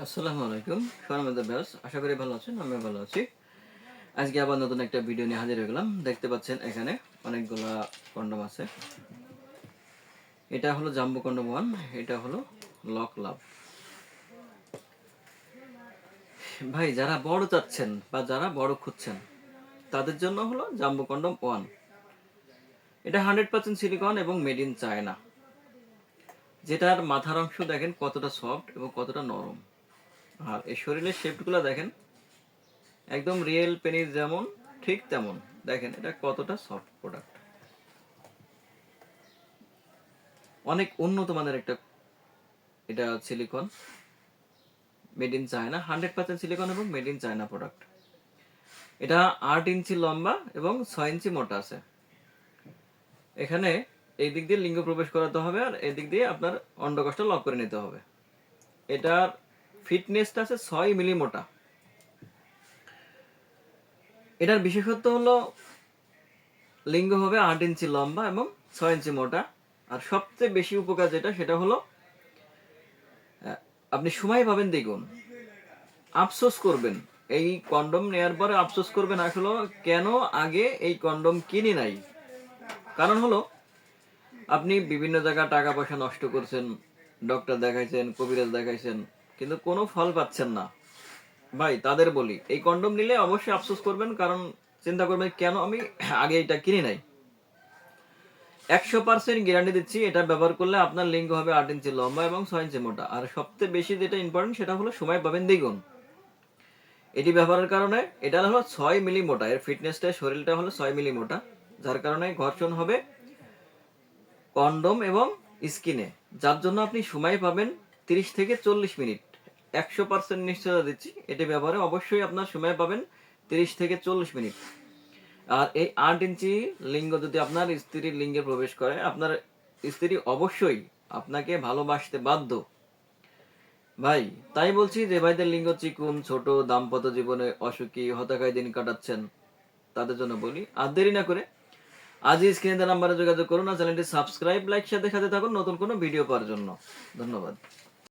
আসসালামু আলাইকুম সম্মানিত ভিউয়ার্স, আশা করি ভালো আছেন। আমিও ভালো আছি। আজকে আবার নতুন একটা ভিডিও নিয়ে হাজির হয়ে গেলাম। দেখতে পাচ্ছেন এখানে অনেকগুলা কন্ডম আছে। এটা হলো জাম্বো কন্ডম 1, এটা হলো লক লাভ। ভাই যারা বড় চাচ্ছেন বা যারা বড় খুঁজছেন তাদের জন্য হলো জাম্বো কন্ডম 1। এটা 100% সিলিকন এবং মেড ইন চায়না। যেটার মাথার অংশ দেখেন কতটা সফট এবং কতটা নরম, আর এই শরীরের শেপগুলো দেখেন একদম রিয়েল পেনিস যেমন ঠিক তেমন। দেখেন এটা কতটা সফট প্রোডাক্ট, অনেক উন্নত মানের একটা এটা silicon, made in China, 100% silicon এবং মেড ইন চায়না প্রোডাক্ট। এটা 8 ইঞ্চি লম্বা এবং 6 ইঞ্চি মোটা আছে। এখানে এই দিক দিয়ে লিঙ্গ প্রবেশ করাতে হবে আর এই দিক দিয়ে আপনার অন্ডকোষটা লক করে নিতে হবে। এটার ফিটনেসটা আছে 6 মিলি মোটা। এটার বিশেষত্ব হলো লিঙ্গ হবে 8 ইঞ্চি লম্বা এবং 6 ইঞ্চি মোটা। আর সবচেয়ে বেশি উপকার যেটা সেটা হলো আপনি সময় পাবেন দ্বিগুণ। আফসোস করবেন এই কন্ডম নেয়ার পরে, আফসোস করবেন আসলে কেন আগে এই কন্ডম কিনি নাই। কারণ হলো আপনি বিভিন্ন জায়গায় টাকা পয়সা নষ্ট করছেন, ডক্টর দেখাইছেন, কবিরাজ দেখাইছেন, কিন্তু কোনো ফল পাচ্ছেন না। ভাই তাদের বলি এই কন্ডম নিলে অবশ্যই আফসোস করবেন, কারণ চিন্তা করবেন কেন আমি আগে এটা কিনি নাই। 100% গ্যারান্টি দিচ্ছি এটা ব্যবহার করলে আপনার লিঙ্গ হবে 8 ইঞ্চি লম্বা এবং 6 ইঞ্চি মোটা। আর সবচেয়ে বেশি যেটা ইম্পর্টেন্ট সেটা হলো সময় পাবেন দ্বিগুণ। এটি ব্যবহারের কারণে এটা হলো 6 মিলি মোটা, এর ফিটনেসটা শরীরটা হলো 6 মিলি মোটা, যার কারণে ঘর্ষণ হবে কন্ডম এবং স্কিনে, যার জন্য আপনি সময় পাবেন 30 থেকে 40 মিনিট। 100% নিশ্চয়তা দিচ্ছি এটি ব্যবহারে অবশ্যই আপনার সময় পাবেন 30 থেকে 40 মিনিট। আর এই 8 ইঞ্চি লিঙ্গ যদি আপনার স্ত্রীর লিঙ্গে প্রবেশ করে, আপনার স্ত্রী অবশ্যই আপনাকে ভালোবাসতে বাধ্য। ভাই তাই বলছি যে ভাইদের লিঙ্গ চিকুন, ছোট, দাম্পত্য জীবনে অসুখী, হতাশায় দিন কাটাচ্ছেন, তাদের জন্য বলি আর দেরি না করে আজই স্ক্রিনে দেওয়া নাম্বারে যোগাযোগ করুন আর চ্যানেলটি সাবস্ক্রাইব, লাইক, সাথে সাথে থাকুন নতুন কোনো ভিডিও পাওয়ার জন্য। ধন্যবাদ।